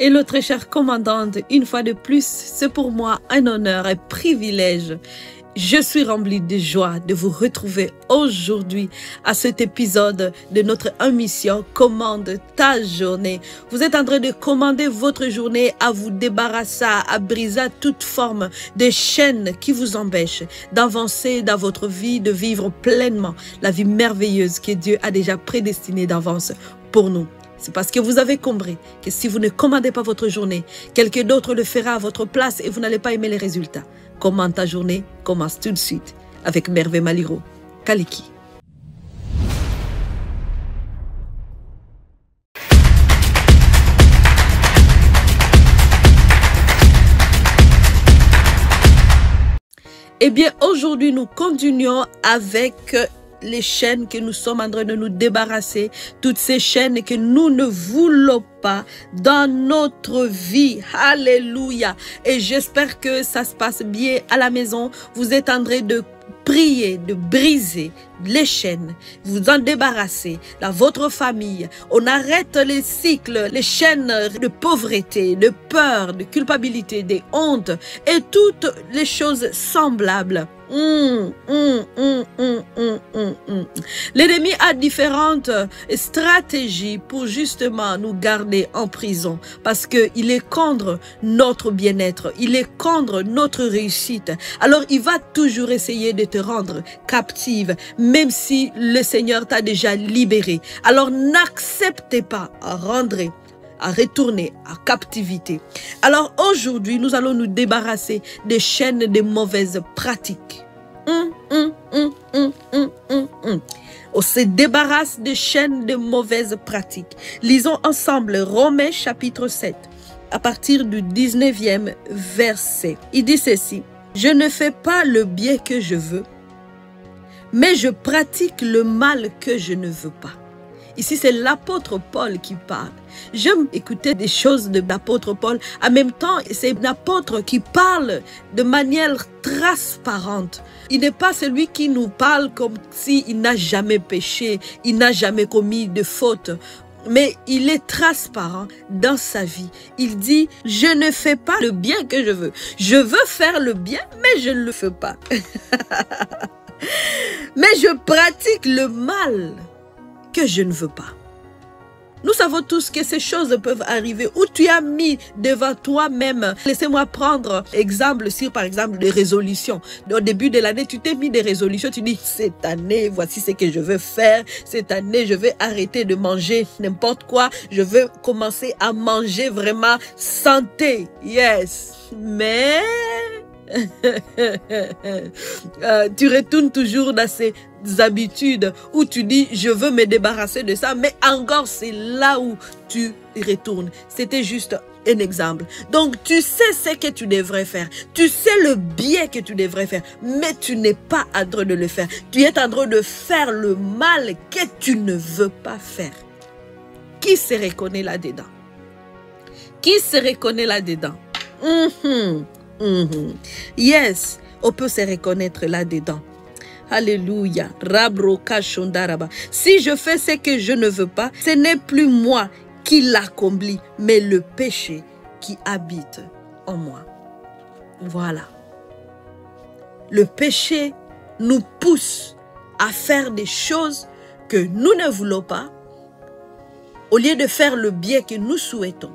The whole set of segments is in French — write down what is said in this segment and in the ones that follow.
Hello très chère commandante, une fois de plus, c'est pour moi un honneur et privilège. Je suis remplie de joie de vous retrouver aujourd'hui à cet épisode de notre émission Commande ta journée. Vous êtes en train de commander votre journée à vous débarrasser, à briser toute forme de chaîne qui vous empêche d'avancer dans votre vie, de vivre pleinement la vie merveilleuse que Dieu a déjà prédestinée d'avance pour nous. C'est parce que vous avez compris que si vous ne commandez pas votre journée, quelqu'un d'autre le fera à votre place et vous n'allez pas aimer les résultats. Commande ta journée commence tout de suite avec Merveille Maliro, Kaliki. Eh bien, aujourd'hui, nous continuons avec les chaînes que nous sommes en train de nous débarrasser, toutes ces chaînes que nous ne voulons pas dans notre vie. Alléluia. Et j'espère que ça se passe bien à la maison. Vous êtes en train de prier, de briser les chaînes, vous en débarrasser dans votre famille. On arrête les cycles, les chaînes de pauvreté, de peur, de culpabilité, de honte et toutes les choses semblables. L'ennemi a différentes stratégies pour justement nous garder en prison parce qu'il est contre notre bien-être, il est contre notre réussite. Alors il va toujours essayer de te rendre captive, même si le Seigneur t'a déjà libéré. Alors n'acceptez pas à retourner à captivité. Alors aujourd'hui, nous allons nous débarrasser des chaînes de mauvaises pratiques. On se débarrasse des chaînes de mauvaises pratiques. Lisons ensemble Romains chapitre 7, à partir du 19e verset. Il dit ceci: je ne fais pas le bien que je veux, mais je pratique le mal que je ne veux pas. Ici, c'est l'apôtre Paul qui parle. J'aime écouter des choses de l'apôtre Paul. En même temps, c'est un apôtre qui parle de manière transparente. Il n'est pas celui qui nous parle comme s'il n'a jamais péché, il n'a jamais commis de faute. Mais il est transparent dans sa vie. Il dit, je ne fais pas le bien que je veux. Je veux faire le bien, mais je ne le fais pas. Mais je pratique le mal que je ne veux pas. Nous savons tous que ces choses peuvent arriver où tu as mis devant toi-même. Laissez-moi prendre exemple sur, par exemple, des résolutions. Au début de l'année, tu t'es mis des résolutions. Tu dis, cette année, voici ce que je veux faire. Cette année, je vais arrêter de manger n'importe quoi. Je veux commencer à manger vraiment santé. Yes. Mais tu retournes toujours dans ces habitudes où tu dis je veux me débarrasser de ça, mais encore c'est là où tu retournes. C'était juste un exemple. Donc tu sais ce que tu devrais faire, tu sais le bien que tu devrais faire, mais tu n'es pas en train de le faire. Tu es en train de faire le mal que tu ne veux pas faire. Qui se reconnaît là-dedans? Qui se reconnaît là-dedans? Yes, on peut se reconnaître là-dedans. Alléluia. Si je fais ce que je ne veux pas, ce n'est plus moi qui l'accomplis, mais le péché qui habite en moi. Voilà. Le péché nous pousse à faire des choses que nous ne voulons pas, au lieu de faire le bien que nous souhaitons.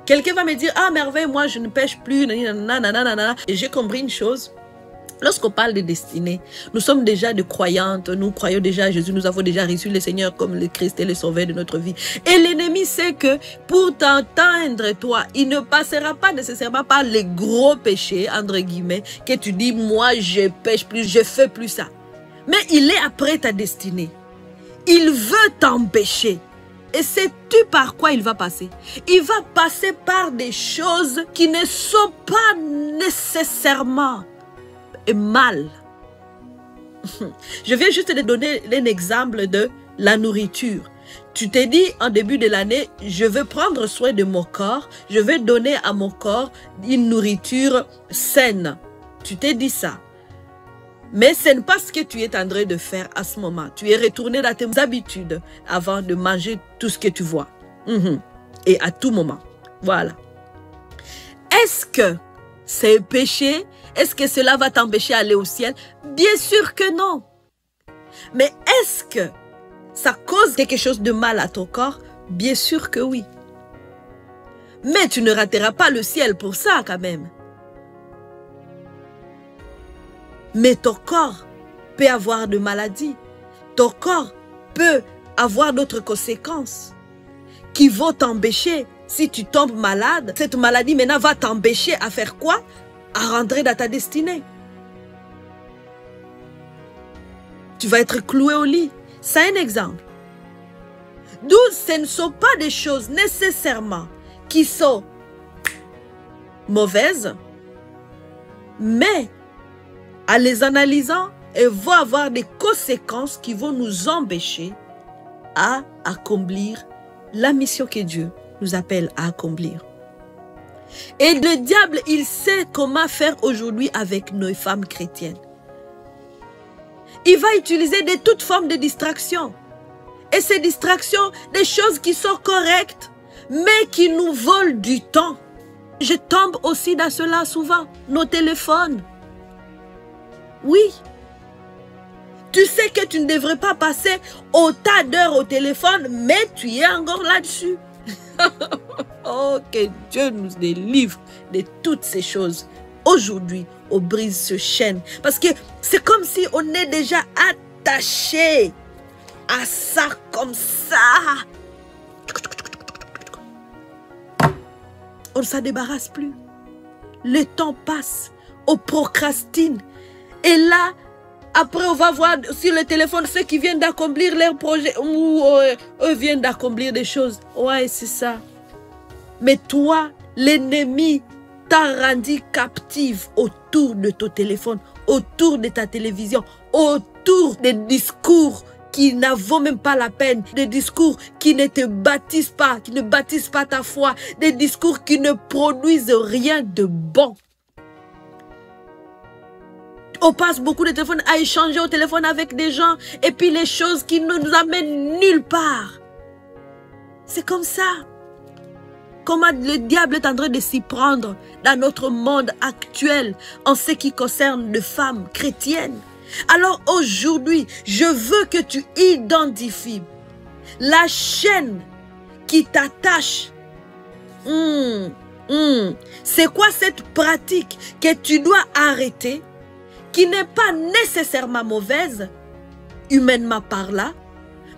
Quelqu'un va me dire, ah Merveille, moi je ne pêche plus, nanana. Et j'ai compris une chose. Lorsqu'on parle de destinée, nous sommes déjà des croyantes, nous croyons déjà à Jésus, nous avons déjà reçu le Seigneur comme le Christ et le Sauveur de notre vie. Et l'ennemi sait que pour t'entendre, toi, il ne passera pas nécessairement par les gros péchés, entre guillemets, que tu dis, moi je pêche plus, je fais plus ça. Mais il est après ta destinée. Il veut t'empêcher. Et sais-tu par quoi il va passer? Il va passer par des choses qui ne sont pas nécessairement mal. Je viens juste de donner un exemple de la nourriture. Tu t'es dit en début de l'année, je vais prendre soin de mon corps, je vais donner à mon corps une nourriture saine. Tu t'es dit ça. Mais ce n'est pas ce que tu es en train de faire à ce moment. Tu es retourné dans tes habitudes avant de manger tout ce que tu vois. et à tout moment. Voilà. Est-ce que c'est péché? Est-ce que cela va t'empêcher d'aller au ciel? Bien sûr que non. Mais est-ce que ça cause quelque chose de mal à ton corps? Bien sûr que oui. Mais tu ne rateras pas le ciel pour ça quand même. Mais ton corps peut avoir de maladies. Ton corps peut avoir d'autres conséquences qui vont t'empêcher. Si tu tombes malade, cette maladie maintenant va t'empêcher à faire quoi? À rentrer dans ta destinée. Tu vas être cloué au lit. C'est un exemple. D'où ce ne sont pas des choses nécessairement qui sont mauvaises, mais en les analysant, elles vont avoir des conséquences qui vont nous empêcher à accomplir la mission que Dieu nous appelle à accomplir. Et le diable, il sait comment faire aujourd'hui avec nos femmes chrétiennes. Il va utiliser de toutes formes de distractions. Et ces distractions, des choses qui sont correctes, mais qui nous volent du temps. Je tombe aussi dans cela souvent. Nos téléphones. Oui. Tu sais que tu ne devrais pas passer autant d'heures au téléphone, mais tu es encore là-dessus. Oh, que Dieu nous délivre de toutes ces choses. Aujourd'hui, on brise ce chaîne. Parce que c'est comme si on est déjà attaché à ça comme ça. On ne s'en débarrasse plus. Le temps passe. On procrastine. Et là, après, on va voir sur le téléphone ceux qui viennent d'accomplir leur projet ou eux viennent d'accomplir des choses. Ouais, c'est ça. Mais toi, l'ennemi t'a rendu captive autour de ton téléphone, autour de ta télévision, autour des discours qui n'en vaut même pas la peine, des discours qui ne te bâtissent pas, qui ne bâtissent pas ta foi, des discours qui ne produisent rien de bon. On passe beaucoup de téléphone à échanger au téléphone avec des gens et puis les choses qui ne nous amènent nulle part. C'est comme ça. Comment le diable est en train de s'y prendre dans notre monde actuel en ce qui concerne les femmes chrétiennes. Alors aujourd'hui, je veux que tu identifies la chaîne qui t'attache. C'est quoi cette pratique que tu dois arrêter, qui n'est pas nécessairement mauvaise, humainement parlant,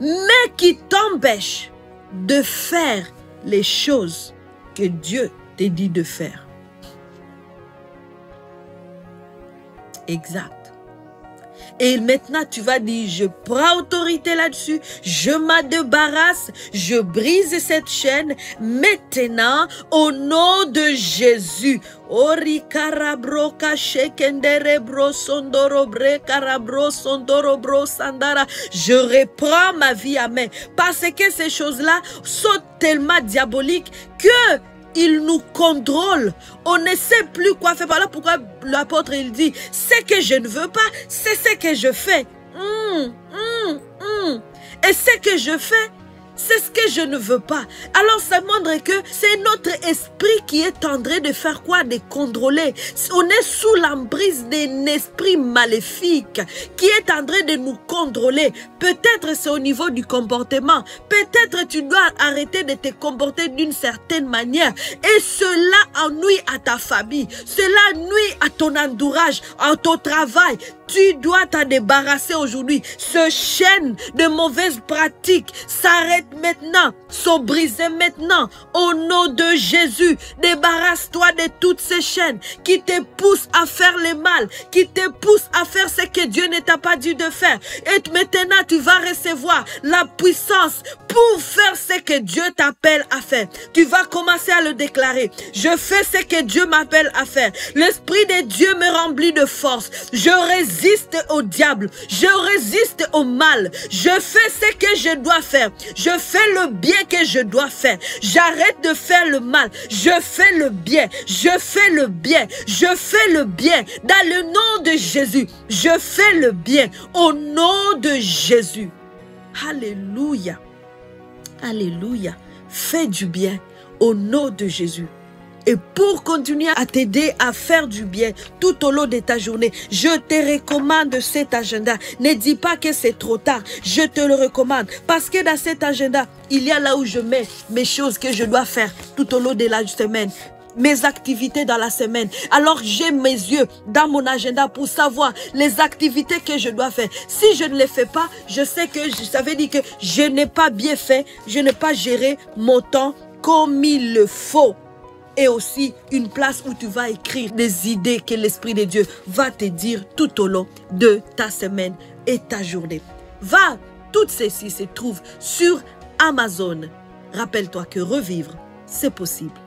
mais qui t'empêche de faire les choses que Dieu te dit de faire. Exact. Et maintenant, tu vas dire, je prends autorité là-dessus, je m'en débarrasse, je brise cette chaîne. Maintenant, au nom de Jésus. Je reprends ma vie à main. Parce que ces choses-là sont tellement diaboliques que il nous contrôle. On ne sait plus quoi faire. Voilà pourquoi l'apôtre il dit, ce que je ne veux pas, c'est ce que je fais. Et ce que je fais, c'est ce que je ne veux pas. Alors ça montre que c'est notre esprit qui est en train de faire quoi? De contrôler. On est sous l'emprise d'un esprit maléfique qui est en train de nous contrôler. Peut-être c'est au niveau du comportement. Peut-être tu dois arrêter de te comporter d'une certaine manière. Et cela ennuie à ta famille. Cela nuit à ton entourage, à ton travail. Tu dois t'en débarrasser aujourd'hui. Ce chaîne de mauvaises pratiques s'arrête maintenant, sont brisés maintenant. Au nom de Jésus, débarrasse-toi de toutes ces chaînes qui te poussent à faire le mal, qui te poussent à faire ce que Dieu ne t'a pas dit de faire. Et maintenant, tu vas recevoir la puissance pour faire ce que Dieu t'appelle à faire. Tu vas commencer à le déclarer. Je fais ce que Dieu m'appelle à faire. L'Esprit de Dieu me remplit de force. Je résiste au diable. Je résiste au mal. Je fais ce que je dois faire. Je fais le bien que je dois faire. J'arrête de faire le mal. Je fais le bien. Je fais le bien. Je fais le bien. Dans le nom de Jésus, je fais le bien. Au nom de Jésus. Alléluia. Alléluia. Fais du bien. au nom de Jésus. Et pour continuer à t'aider à faire du bien tout au long de ta journée, je te recommande cet agenda. Ne dis pas que c'est trop tard. Je te le recommande. Parce que dans cet agenda, il y a là où je mets mes choses que je dois faire tout au long de la semaine. Mes activités dans la semaine. Alors j'ai mes yeux dans mon agenda pour savoir les activités que je dois faire. Si je ne les fais pas, je sais que ça veut dire que je n'ai pas bien fait, je n'ai pas géré mon temps comme il le faut. Et aussi une place où tu vas écrire des idées que l'Esprit de Dieu va te dire tout au long de ta semaine et ta journée. Va, toutes ceci se trouvent sur Amazon. Rappelle-toi que revivre, c'est possible.